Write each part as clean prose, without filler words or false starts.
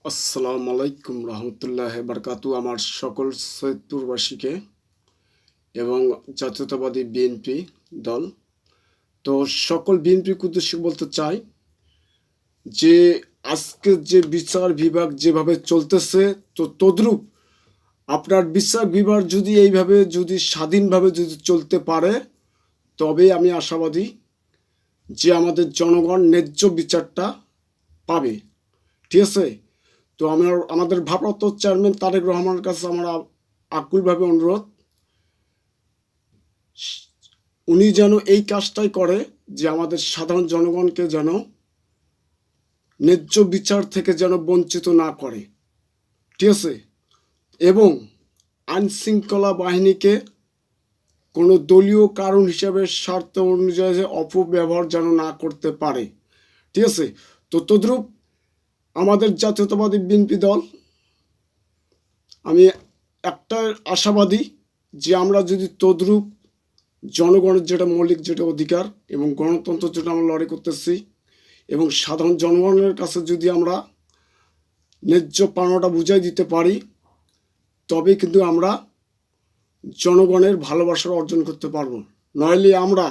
আসসালামু আলাইকুম রহমতুল্লাহ বারকাতু। আমার সকল সৈয়দপুরবাসীকে এবং জাতীয়তাবাদী বিএনপি দল, তো সকল বিএনপির উদ্দেশ্যে বলতে চাই যে আজকে যে বিচার বিভাগ যেভাবে চলতেছে, তো তদ্রূপ আপনার বিচার বিভাগ যদি এইভাবে যদি স্বাধীনভাবে যদি চলতে পারে, তবে আমি আশাবাদী যে আমাদের জনগণ ন্যায্য বিচারটা পাবে। ঠিক আছে? তো আমাদের ভারপ্রাপ্ত চেয়ারম্যান তারেক রহমানের কাছে আমার আকুলভাবে অনুরোধ, উনি যেন এই কাজটাই করে যে আমাদের সাধারণ জনগণকে যেন ন্যায্য বিচার থেকে যেন বঞ্চিত না করে। ঠিক আছে? এবং আইনশৃঙ্খলা বাহিনীকে কোনো দলীয় কারণ হিসাবে স্বার্থ অনুযায়ী অপব্যবহার যেন না করতে পারে। ঠিক আছে? তো তদ্রূপ আমাদের জাতীয়তাবাদী বিএনপি দল, আমি একটা আশাবাদী যে আমরা যদি তদ্রূপ জনগণের যেটা মৌলিক যেটা অধিকার এবং গণতন্ত্র যেটা আমরা লড়াই করতেছি, এবং সাধারণ জনগণের কাছে যদি আমরা ন্যায্য পাওনাটা বুঝাই দিতে পারি, তবে কিন্তু আমরা জনগণের ভালোবাসা অর্জন করতে পারবো। নইলে আমরা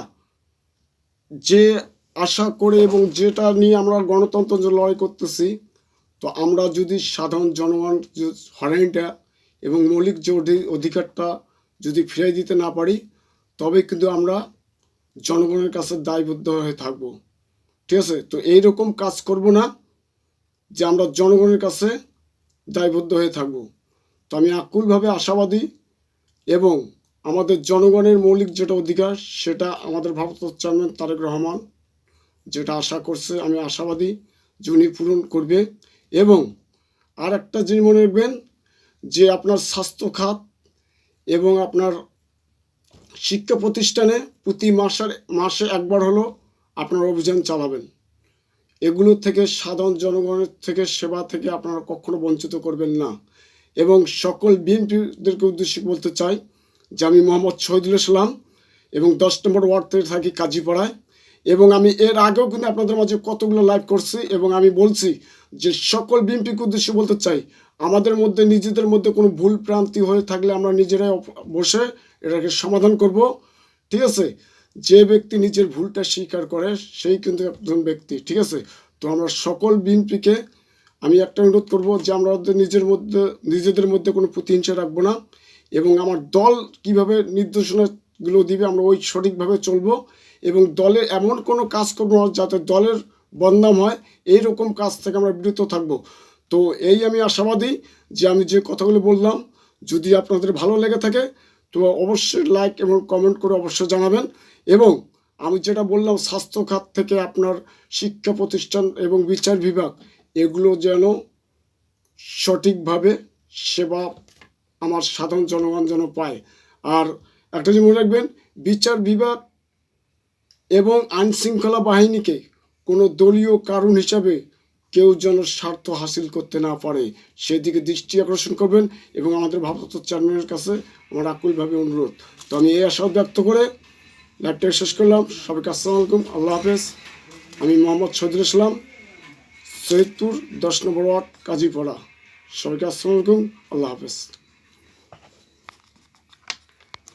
যে আশা করে এবং যেটা নিয়ে আমরা গণতন্ত্র যে লড়াই করতেছি, তো আমরা যদি সাধারণ জনগণ হয়রানিটা এবং মৌলিক যে অধিকারটা যদি ফিরিয়ে দিতে না পারি, তবে কিন্তু আমরা জনগণের কাছে দায়বদ্ধ হয়ে থাকবো। ঠিক আছে? তো এইরকম কাজ করব না যে আমরা জনগণের কাছে দায়বদ্ধ হয়ে থাকব। তো আমি আকুলভাবে আশাবাদী এবং আমাদের জনগণের মৌলিক যেটা অধিকার সেটা আমাদের ভারপ্রাপ্ত চেয়ারম্যান তারেক রহমান যেটা আশা করছে, আমি আশাবাদী যে উনি পূরণ করবে। এবং আর একটা জিনিস মনে রাখবেন যে আপনার স্বাস্থ্য খাত এবং আপনার শিক্ষা প্রতিষ্ঠানে প্রতি মাসে একবার হলো আপনার অভিযান চালাবেন। এগুলো থেকে সাধারণ জনগণের থেকে সেবা থেকে আপনারা কখনো বঞ্চিত করবেন না। এবং সকল বিএনপিদেরকে উদ্দেশ্যে বলতে চাই যে আমি মোহাম্মদ শহীদুল ইসলাম এবং 10 নম্বর ওয়ার্ড থেকে থাকি কাজীপাড়ায়, এবং আমি এর আগেও কিন্তু আপনাদের মাঝে কতগুলো লাইভ করছি এবং আমি বলছি যে সকল বিএনপিকে উদ্দেশ্যে বলতে চাই আমাদের মধ্যে নিজেদের মধ্যে কোনো ভুল ভ্রান্তি হয়ে থাকলে আমরা নিজেরাই বসে এটাকে সমাধান করব। ঠিক আছে? যে ব্যক্তি নিজের ভুলটা স্বীকার করে সেই কিন্তু একজন ব্যক্তি। ঠিক আছে? তো আমরা সকল বিএনপিকে আমি একটা অনুরোধ করব যে আমরা নিজেদের মধ্যে কোনো প্রতিহিংসা রাখবো না, এবং আমার দল কিভাবে নির্দেশনাগুলো দিবে আমরা ওই সঠিকভাবে চলবো, এবং দলে এমন কোনো কাজ করবো না যাতে দলের বদনাম হয়, এইরকম কাজ থেকে আমরা বিরত থাকবো। তো এই আমি আশাবাদী যে আমি যে কথাগুলো বললাম যদি আপনাদের ভালো লেগে থাকে তো অবশ্যই লাইক এবং কমেন্ট করে অবশ্যই জানাবেন। এবং আমি যেটা বললাম স্বাস্থ্য খাত থেকে আপনার শিক্ষা প্রতিষ্ঠান এবং বিচার বিভাগ, এগুলো যেন সঠিকভাবে সেবা আমার সাধারণ জনগণ যেন পায়। আর একটা জিনিস মনে রাখবেন, বিচার বিভাগ এবং আইনশৃঙ্খলা বাহিনীকে কোনো দলীয় কারণ হিসাবে কেউ যেন স্বার্থ হাসিল করতে না পারে সেদিকে দৃষ্টি আকর্ষণ করবেন, এবং আমাদের ভারপ্রাপ্ত চেয়ারম্যানের কাছে আমার আকুলভাবে অনুরোধ। তো আমি এই আশা ব্যক্ত করে লাইভটা শেষ করলাম। সবাইকে আসসালামু আলাইকুম, আল্লাহ হাফেজ। আমি মোহাম্মদ শহীদুল ইসলাম, সৈয়দপুর 10 নম্বর ওয়ার্ড কাজীপাড়া। সবাইকে আসসালামু আলাইকুম, আল্লাহ হাফেজ।